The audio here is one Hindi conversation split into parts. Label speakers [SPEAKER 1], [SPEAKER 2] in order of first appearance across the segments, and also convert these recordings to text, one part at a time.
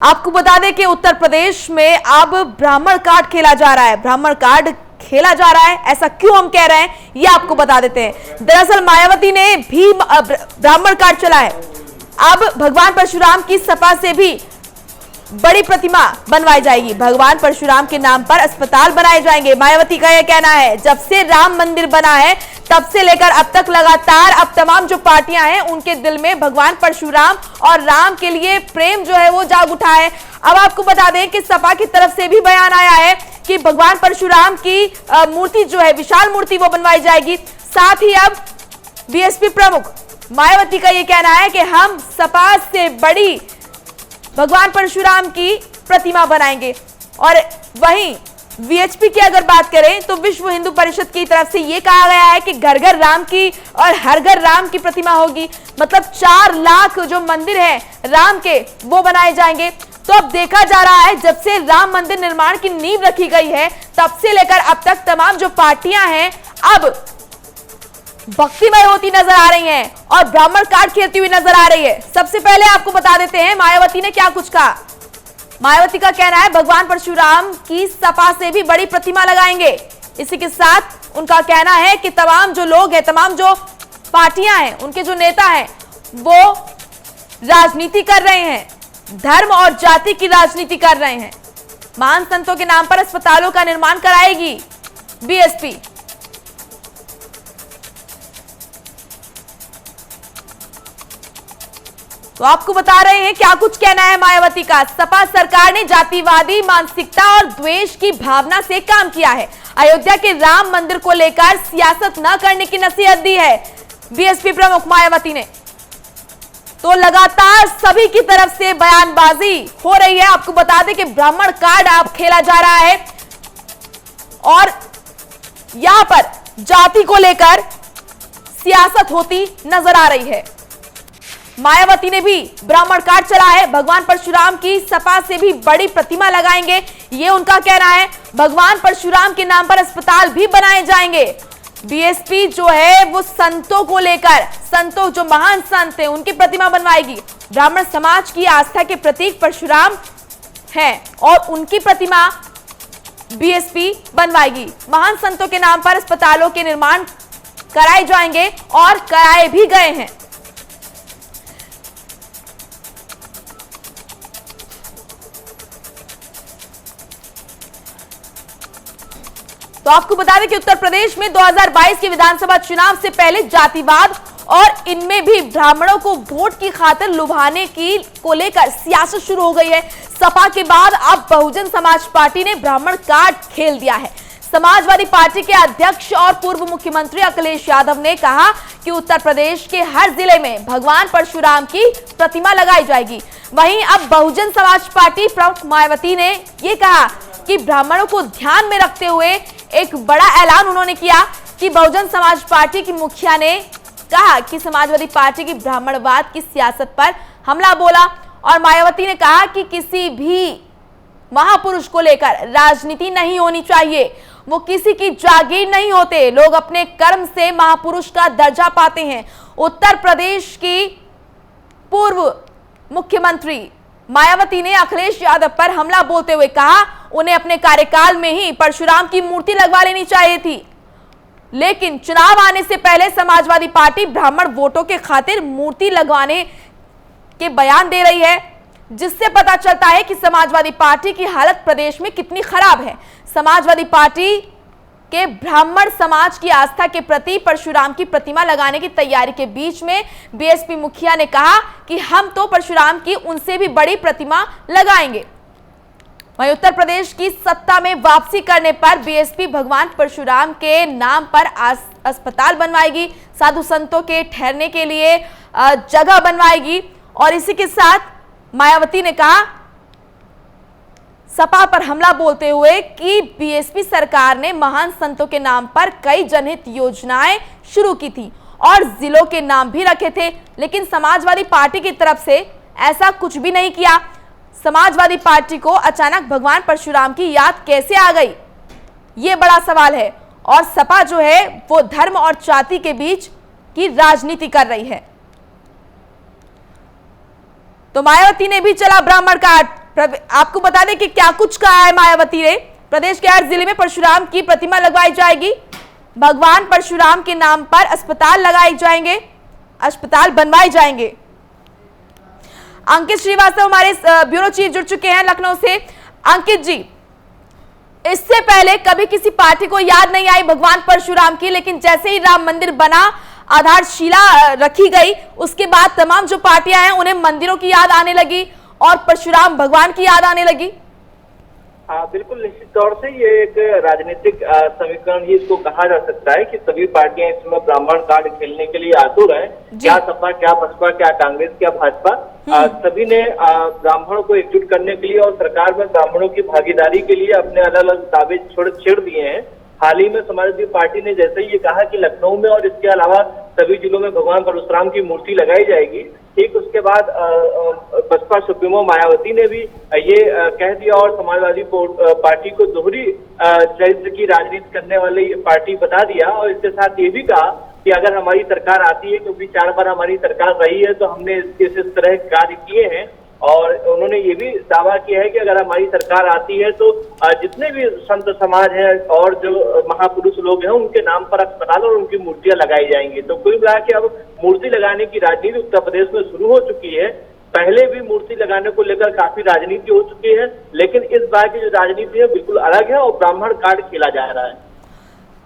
[SPEAKER 1] आपको बता दें कि उत्तर प्रदेश में अब ब्राह्मण कार्ड खेला जा रहा है। ब्राह्मण कार्ड खेला जा रहा है, ऐसा क्यों हम कह रहे हैं ये आपको बता देते हैं। दरअसल मायावती ने भी ब्राह्मण कार्ड चला है। अब भगवान परशुराम की सपा से भी बड़ी प्रतिमा बनवाई जाएगी। भगवान परशुराम के नाम पर अस्पताल बनाए जाएंगे। मायावती का यह कहना है, जब से राम मंदिर बना है तब से लेकर अब तक लगातार अब तमाम जो पार्टियां हैं उनके दिल में भगवान परशुराम और राम के लिए प्रेम जो है वो जाग उठा है। अब आपको बता दें कि सपा की तरफ से भी बयान आया है कि भगवान परशुराम की मूर्ति जो है, विशाल मूर्ति, वो बनवाई जाएगी। साथ ही अब बीएसपी प्रमुख मायावती का यह कहना है कि हम सपा से बड़ी भगवान परशुराम की प्रतिमा बनाएंगे। और वहीं वीएचपी की अगर बात करें तो विश्व हिंदू परिषद की तरफ से यह कहा गया है कि घर घर राम की और हर घर राम की प्रतिमा होगी। मतलब 4 लाख जो मंदिर है राम के वो बनाए जाएंगे। तो अब देखा जा रहा है, जब से राम मंदिर निर्माण की नींव रखी गई है तब से लेकर अब तक तमाम जो पार्टियां हैं अब भक्तिमय होती नजर आ रही हैं और ब्राह्मण कार्ड खेलती हुई नजर आ रही है। सबसे पहले आपको बता देते हैं मायावती ने क्या कुछ कहा। मायावती का कहना है, भगवान परशुराम की सपा से भी बड़ी प्रतिमा लगाएंगे। इसी के साथ उनका कहना है कि तमाम जो लोग हैं, तमाम जो पार्टियां हैं, उनके जो नेता हैं वो राजनीति कर रहे हैं, धर्म और जाति की राजनीति कर रहे हैं। महान संतों के नाम पर अस्पतालों का निर्माण कराएगी बीएसपी। तो आपको बता रहे हैं क्या कुछ कहना है मायावती का। सपा सरकार ने जातिवादी मानसिकता और द्वेष की भावना से काम किया है। अयोध्या के राम मंदिर को लेकर सियासत न करने की नसीहत दी है बीएसपी प्रमुख मायावती ने। तो लगातार सभी की तरफ से बयानबाजी हो रही है। आपको बता दें कि ब्राह्मण कार्ड अब खेला जा रहा है और यहां पर जाति को लेकर सियासत होती नजर आ रही है। मायावती ने भी ब्राह्मण कार्ड चला है। भगवान परशुराम की सपा से भी बड़ी प्रतिमा लगाएंगे, ये उनका कहना है। भगवान परशुराम के नाम पर अस्पताल भी बनाए जाएंगे। बीएसपी जो है वो संतों को लेकर, संतों जो महान संत हैं उनकी प्रतिमा बनवाएगी। ब्राह्मण समाज की आस्था के प्रतीक परशुराम हैं और उनकी प्रतिमा बीएसपी बनवाएगी। महान संतों के नाम पर अस्पतालों के निर्माण कराए जाएंगे और कराए भी गए हैं। तो आपको बता दें कि उत्तर प्रदेश में 2022 के विधानसभा चुनाव से पहले जातिवाद और इनमें भी ब्राह्मणों को वोट की खातिर लुभाने की को लेकर सियासत शुरू हो गई है। सपा के बाद अब बहुजन समाज पार्टी ने ब्राह्मण कार्ड खेल दिया है। समाजवादी पार्टी के अध्यक्ष और पूर्व मुख्यमंत्री अखिलेश यादव ने कहा कि उत्तर प्रदेश के हर जिले में भगवान परशुराम की प्रतिमा लगाई जाएगी। वहीं अब बहुजन समाज पार्टी प्रमुख मायावती ने यह कहा कि ब्राह्मणों को ध्यान में रखते हुए एक बड़ा ऐलान उन्होंने किया कि बहुजन समाज पार्टी की मुखिया ने कहा कि समाजवादी पार्टी की ब्राह्मणवाद की सियासत पर हमला बोला। और मायावती ने कहा कि किसी भी महापुरुष को लेकर राजनीति नहीं होनी चाहिए, वो किसी की जागीर नहीं होते, लोग अपने कर्म से महापुरुष का दर्जा पाते हैं। उत्तर प्रदेश की पूर्व मुख्यमंत्री मायावती ने अखिलेश यादव पर हमला बोलते हुए कहा उन्हें अपने कार्यकाल में ही परशुराम की मूर्ति लगवा लेनी चाहिए थी, लेकिन चुनाव आने से पहले समाजवादी पार्टी ब्राह्मण वोटों के खातिर मूर्ति लगवाने के बयान दे रही है, जिससे पता चलता है कि समाजवादी पार्टी की हालत प्रदेश में कितनी खराब है। समाजवादी पार्टी के ब्राह्मण समाज की आस्था के प्रति परशुराम की प्रतिमा लगाने की तैयारी के बीच में बीएसपी मुखिया ने कहा कि हम तो परशुराम की उनसे भी बड़ी प्रतिमा लगाएंगे। वहीं उत्तर प्रदेश की सत्ता में वापसी करने पर बीएसपी भगवान परशुराम के नाम पर अस्पताल बनवाएगी, साधु संतों के ठहरने के लिए जगह बनवाएगी। और इसी के साथ मायावती ने कहा सपा पर हमला बोलते हुए कि बीएसपी सरकार ने महान संतों के नाम पर कई जनहित योजनाएं शुरू की थी और जिलों के नाम भी रखे थे, लेकिन समाजवादी पार्टी की तरफ से ऐसा कुछ भी नहीं किया। समाजवादी पार्टी को अचानक भगवान परशुराम की याद कैसे आ गई, ये बड़ा सवाल है। और सपा जो है वो धर्म और जाति के बीच की राजनीति कर रही है। तो मायावती ने भी चला ब्राह्मण कार्ड, आपको बता दें कि क्या कुछ कहा है मायावती ने। प्रदेश के हर जिले में परशुराम की प्रतिमा लगवाई जाएगी, भगवान परशुराम के नाम पर अस्पताल लगाए जाएंगे, अस्पताल बनवाए जाएंगे। अंकित श्रीवास्तव हमारे ब्यूरो चीफ जुड़ चुके हैं लखनऊ से। अंकित जी, इससे पहले कभी किसी पार्टी को याद नहीं आई भगवान परशुराम की, लेकिन जैसे ही राम मंदिर बना, आधारशिला रखी गई, उसके बाद तमाम जो पार्टियां हैं उन्हें मंदिरों की याद आने लगी और परशुराम भगवान की याद आने लगी।
[SPEAKER 2] बिल्कुल निश्चित तौर से ये एक राजनीतिक समीकरण ही इसको कहा जा सकता है कि सभी पार्टियां इस समय ब्राह्मण कार्ड खेलने के लिए आतुर हैं। क्या सपा, क्या बसपा, क्या कांग्रेस, क्या भाजपा, सभी ने ब्राह्मणों को एकजुट करने के लिए और सरकार में ब्राह्मणों की भागीदारी के लिए अपने अलग अलग दावे छेड़ दिए हैं। हाल ही में समाजवादी पार्टी ने जैसे ही ये कहा कि लखनऊ में और इसके अलावा सभी जिलों में भगवान परशुराम की मूर्ति लगाई जाएगी, ठीक उसके बाद बसपा सुप्रीमो मायावती ने भी ये कह दिया और समाजवादी पार्टी को दोहरी चरित्र की राजनीति करने वाली पार्टी बता दिया। और इसके साथ ये भी कहा कि अगर हमारी सरकार आती है, क्योंकि 4 बार हमारी सरकार रही है, तो हमने इस तरह कार्य किए हैं। और उन्होंने ये भी दावा किया है कि अगर हमारी सरकार आती है तो जितने भी संत समाज हैं और जो महापुरुष लोग हैं उनके नाम पर अस्पताल और उनकी मूर्तियां लगाई जाएंगी। तो कुल मिला के अब मूर्ति लगाने की राजनीति उत्तर प्रदेश में शुरू हो चुकी है। पहले भी मूर्ति लगाने को लेकर काफी राजनीति हो चुकी है, लेकिन इस बार की जो राजनीति है बिल्कुल अलग है और ब्राह्मण कार्ड खेला जा रहा है।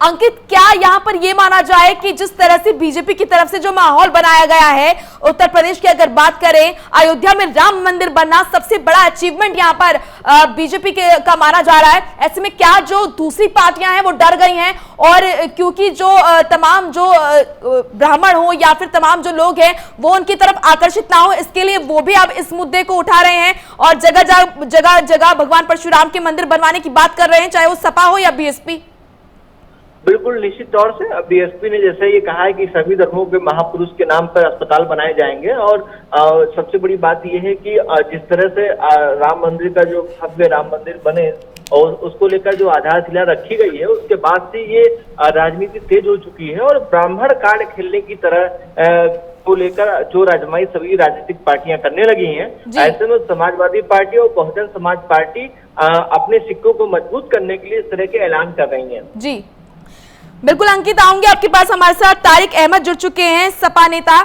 [SPEAKER 1] अंकित, क्या यहाँ पर यह माना जाए कि जिस तरह से बीजेपी की तरफ से जो माहौल बनाया गया है उत्तर प्रदेश की अगर बात करें, अयोध्या में राम मंदिर बनना सबसे बड़ा अचीवमेंट यहाँ पर बीजेपी का माना जा रहा है। ऐसे में क्या जो दूसरी पार्टियां हैं वो डर गई हैं और क्योंकि जो तमाम जो ब्राह्मण हो या फिर तमाम जो लोग हैं वो उनकी तरफ आकर्षित ना हो, इसके लिए वो भी अब इस मुद्दे को उठा रहे हैं और जगह जगह भगवान परशुराम के मंदिर बनवाने की बात कर रहे हैं, चाहे वो सपा हो या बीएसपी।
[SPEAKER 2] बिल्कुल निश्चित तौर से बीएसपी ने जैसे ये कहा है कि सभी धर्मों के महापुरुष के नाम पर अस्पताल बनाए जाएंगे। और सबसे बड़ी बात ये है कि जिस तरह से राम मंदिर का जो भव्य राम मंदिर बने और उसको लेकर जो आधारशिला रखी गई है, उसके बाद से ये राजनीति तेज हो चुकी है और ब्राह्मण कार्ड खेलने की तरह को लेकर जो राजमाई सभी राजनीतिक पार्टियां करने लगी हैं। ऐसे में समाजवादी पार्टी और बहुजन समाज पार्टी अपने सिक्कों को मजबूत करने के लिए इस तरह के ऐलान कर रही हैं।
[SPEAKER 1] जी बिल्कुल अंकित, आऊंगे आपके पास। हमारे साथ तारिक अहमद जुड़ चुके हैं, सपा नेता।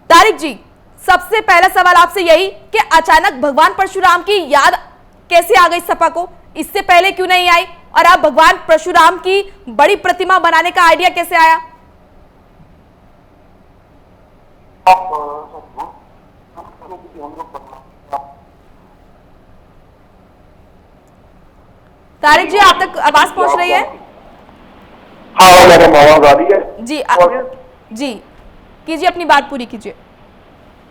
[SPEAKER 1] तारिक जी, सबसे पहला सवाल आपसे यही कि अचानक भगवान परशुराम की याद कैसे आ गई सपा को, इससे पहले क्यों नहीं आई, और आप भगवान परशुराम की बड़ी प्रतिमा बनाने का आइडिया कैसे आया? तारिक जी, आप तक आवाज पहुंच रही है?
[SPEAKER 3] हाँ मैडम, आवाज आ रही है
[SPEAKER 1] जी। जी कीजिए, अपनी बात पूरी कीजिए।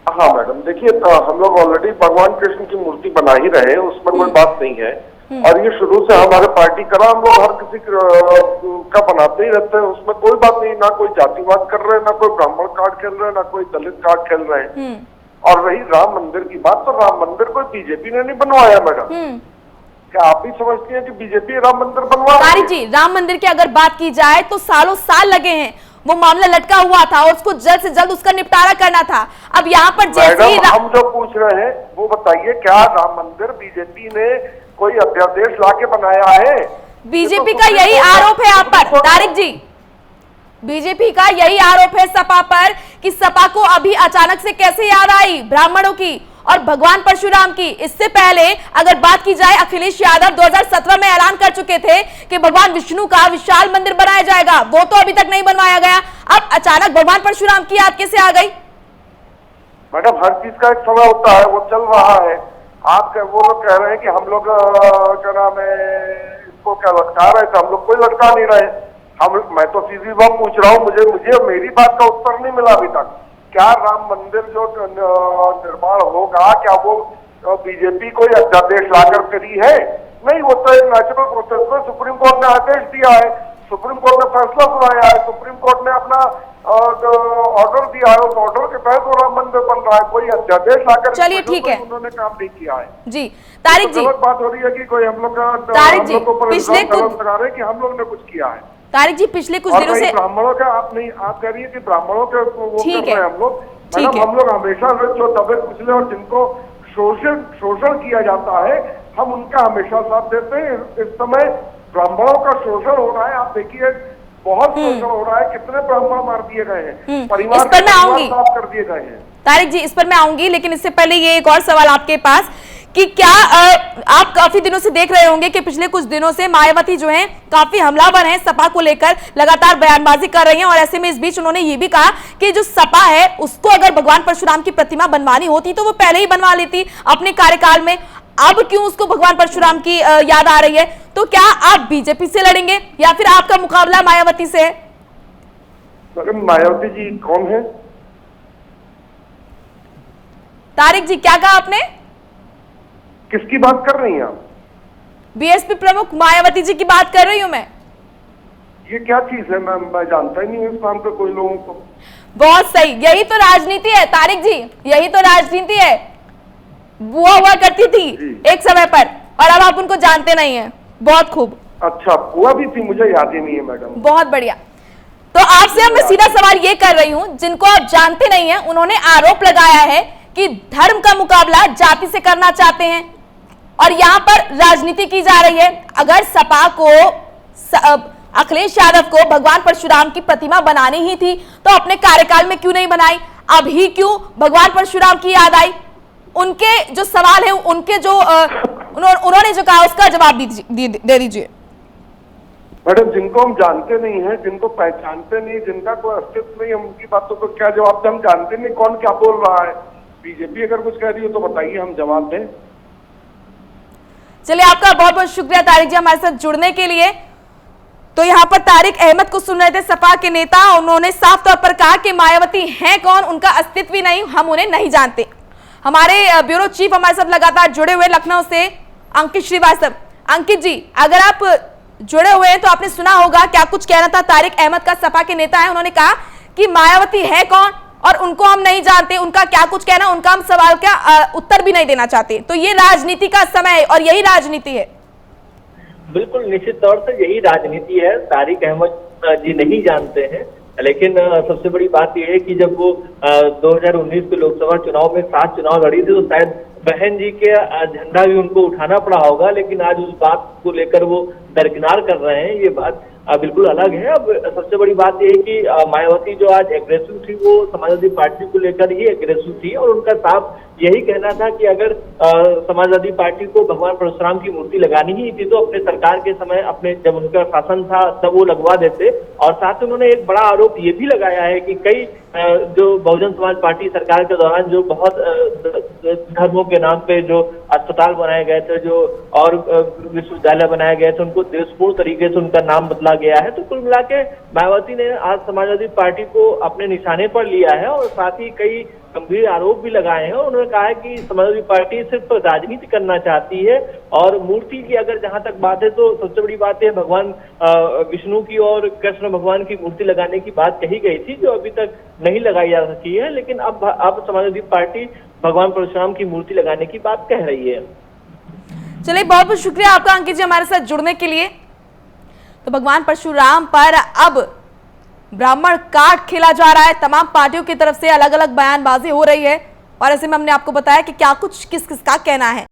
[SPEAKER 3] हाँ मैडम, देखिए हम लोग ऑलरेडी भगवान कृष्ण की मूर्ति बना ही रहे हैं, उसमें कोई बात नहीं है। और ये शुरू से हमारे पार्टी करा, हम लोग हर किसी का बनाते ही रहते हैं, उसमें कोई बात नहीं। ना कोई जातिवाद कर रहे हैं, ना कोई ब्राह्मण कार्ड खेल रहे हैं, ना कोई दलित कार्ड खेल रहे हैं। और रही राम मंदिर की बात, तो राम मंदिर कोई बीजेपी ने नहीं बनवाया मैडम। क्या आप भी समझती हैं कि बीजेपी राम मंदिर बनवा रही है?
[SPEAKER 1] जी, राम मंदिर की अगर बात की जाए तो सालों साल लगे हैं, वो मामला लटका हुआ था और उसको जल्द से जल्द उसका निपटारा करना था। अब यहाँ पर जैसे ही
[SPEAKER 3] हम जो पूछ रहे हैं वो बताइए, क्या राम मंदिर बीजेपी ने कोई अध्यादेश लाके बनाया है?
[SPEAKER 1] बीजेपी का यही आरोप है आप पर तारिक जी, बीजेपी का यही आरोप है सपा पर कि सपा को अभी अचानक से कैसे याद आई ब्राह्मणों की और भगवान परशुराम की। इससे पहले अगर बात की जाए, अखिलेश यादव 2017 में ऐलान कर चुके थे कि भगवान विष्णु का विशाल मंदिर बनाया जाएगा, वो तो अभी तक नहीं बनवाया गया। अब अचानक भगवान परशुराम की याद कैसे आ गई?
[SPEAKER 3] मैडम, हर चीज का एक समय होता है, वो चल रहा है। आप वो लोग कह रहे हैं कि हम लोग क्या नाम है इसको क्या लटका रहे थे, हम लोग कोई लटका नहीं रहे। मैं तो सीधी बात पूछ रहा हूँ, मुझे मेरी बात का उत्तर नहीं मिला अभी तक। क्या राम मंदिर जो निर्माण होगा, क्या वो बीजेपी कोई अध्यादेश लाकर करी है? नहीं, वो तो एक नेचुरल प्रोसेस में सुप्रीम कोर्ट ने आदेश दिया है, सुप्रीम कोर्ट ने फैसला सुनाया है, सुप्रीम कोर्ट ने अपना ऑर्डर दिया है, उस ऑर्डर के तहत वो राम मंदिर बन रहा है। कोई अध्यादेश लाकर
[SPEAKER 1] चलिए ठीक है,
[SPEAKER 3] उन्होंने काम नहीं किया है।
[SPEAKER 1] जी तारिक जी,
[SPEAKER 3] बात हो रही है कि कोई हम लोग का
[SPEAKER 1] पिछले
[SPEAKER 3] लगा रहे कि हम लोग ने कुछ किया है।
[SPEAKER 1] तारिक जी, पिछले कुछ दिनों से
[SPEAKER 3] ब्राह्मणों का आप कह रही है कि ब्राह्मणों के वो कर रहे हैं हम लोग।
[SPEAKER 1] ठीक है,
[SPEAKER 3] हम लोग हमेशा जो तबियत पिछले और जिनको शोषण किया जाता है, हम उनका हमेशा साथ देते हैं। इस समय ब्राह्मणों का शोषण हो रहा है, आप देखिए बहुत शोषण हो रहा है, कितने ब्राह्मण मार दिए गए हैं, परिवार
[SPEAKER 1] इस पर मैं आऊंगी,
[SPEAKER 3] साफ कर दिए गए हैं।
[SPEAKER 1] तारिक जी, इस पर मैं आऊंगी, लेकिन इससे पहले ये एक और सवाल आपके पास कि क्या आप काफी दिनों से देख रहे होंगे कि पिछले कुछ दिनों से मायावती जो हैं काफी हमलावर हैं, सपा को लेकर लगातार बयानबाजी कर रही हैं, और ऐसे में इस बीच उन्होंने ये भी कहा कि जो सपा है उसको अगर भगवान परशुराम की प्रतिमा बनवानी होती तो वो पहले ही बनवा लेती अपने कार्यकाल में, अब क्यों उसको भगवान परशुराम की याद आ रही है? तो क्या आप बीजेपी से लड़ेंगे या फिर आपका मुकाबला मायावती से है?
[SPEAKER 3] मैडम, मायावती जी कौन है?
[SPEAKER 1] तारिक जी, क्या कहा आपने?
[SPEAKER 3] किसकी बात कर रही हैं आप?
[SPEAKER 1] बीएसपी प्रमुख मायावती जी की बात कर रही हूं मैं।
[SPEAKER 3] ये क्या चीज है? मैं जानता ही नहीं हूँ इस नाम पे कोई लोगों को।
[SPEAKER 1] बहुत सही, यही तो राजनीति है तारिक जी, यही तो राजनीति है। बुआ हुआ करती थी एक समय पर, और अब आप उनको जानते नहीं हैं। बहुत खूब।
[SPEAKER 3] अच्छा, बुआ भी थी, मुझे याद ही नहीं है मैडम।
[SPEAKER 1] बहुत बढ़िया। तो आपसे अब मैं सीधा सवाल ये कर रही हूं, जिनको आप जानते नहीं हैं, उन्होंने आरोप लगाया है कि धर्म का मुकाबला जाति से करना चाहते हैं और यहां पर राजनीति की जा रही है। अगर सपा को अखिलेश यादव को भगवान परशुराम की प्रतिमा बनानी ही थी तो अपने कार्यकाल में क्यों नहीं बनाई? अभी क्यों भगवान परशुराम की याद आई? उनके जो सवाल है, उनके जो उन्होंने जो कहा उसका जवाब दे दीजिए।
[SPEAKER 3] मैडम, जिनको हम जानते नहीं हैं, जिनको पहचानते नहीं, जिनका कोई अस्तित्व नहीं, हम उनकी बातों को क्या जवाब दें? हम जानते नहीं कौन क्या बोल रहा है। बीजेपी अगर कुछ कह रही हो तो बताइए, हम जवाब दें।
[SPEAKER 1] चलिए, आपका बहुत बहुत शुक्रिया तारिक जी हमारे साथ जुड़ने के लिए। तो यहाँ पर तारिक अहमद को सुन रहे थे, सपा के नेता। उन्होंने साफ तौर पर कहा कि मायावती हैं कौन, उनका अस्तित्व ही नहीं, हम उन्हें नहीं जानते। हमारे ब्यूरो चीफ हमारे साथ लगातार जुड़े हुए लखनऊ से अंकित श्रीवास्तव। अंकित जी, अगर आप जुड़े हुए हैं तो आपने सुना होगा क्या कुछ कहना था तारिक अहमद का, सपा के नेता है। उन्होंने कहा कि मायावती है कौन और उनको हम नहीं जानते, उनका क्या कुछ कहना, उनका हम सवाल का उत्तर भी नहीं देना चाहते। तो ये राजनीति का समय है और यही राजनीति है।
[SPEAKER 2] बिल्कुल, निश्चित तौर से यही राजनीति है। तारिक अहमद जी नहीं जानते हैं, लेकिन सबसे बड़ी बात यह है कि जब वो 2019 के लोकसभा चुनाव में 7 चुनाव लड़ी थी तो शायद बहन जी के झंडा भी उनको उठाना पड़ा होगा, लेकिन आज उस बात को लेकर वो दरकिनार कर रहे हैं। ये बात बिल्कुल अलग है। अब सबसे बड़ी बात यह है कि मायावती जो आज एग्रेसिव थी, वो समाजवादी पार्टी को लेकर ही एग्रेसिव थी और उनका साफ यही कहना था कि अगर समाजवादी पार्टी को भगवान परशुराम की मूर्ति लगानी ही थी तो अपने सरकार के समय, अपने जब उनका शासन था तब वो लगवा देते। और साथ ही उन्होंने एक बड़ा आरोप ये भी लगाया है कि कई जो बहुजन समाज पार्टी सरकार के दौरान जो बहुत धर्मों के नाम पे जो अस्पताल बनाए गए थे, जो और विश्वविद्यालय बनाए गए थे, उनको देशपूर्ण तरीके से उनका नाम बदला गया है। तो कुल मिला के मायावती ने आज समाजवादी पार्टी को अपने निशाने पर लिया है और साथ ही कई गंभीर आरोप भी लगाए हैं। उन्होंने कहा है कि समाजवादी पार्टी सिर्फ राजनीति करना चाहती है और मूर्ति की अगर जहां तक बात है तो सबसे बड़ी बात है भगवान विष्णु की और कृष्ण भगवान की मूर्ति लगाने की बात कही गई थी जो अभी तक नहीं लगाई जा सकी है, लेकिन अब समाजवादी पार्टी भगवान परशुराम की मूर्ति लगाने की बात कह रही है।
[SPEAKER 1] चलिए, बहुत बहुत शुक्रिया आपका अंकित जी हमारे साथ जुड़ने के लिए। तो भगवान परशुराम पर अब ब्राह्मण कार्ड खेला जा रहा है, तमाम पार्टियों की तरफ से अलग अलग बयानबाजी हो रही है और ऐसे में हमने आपको बताया कि क्या कुछ किस किस का कहना है।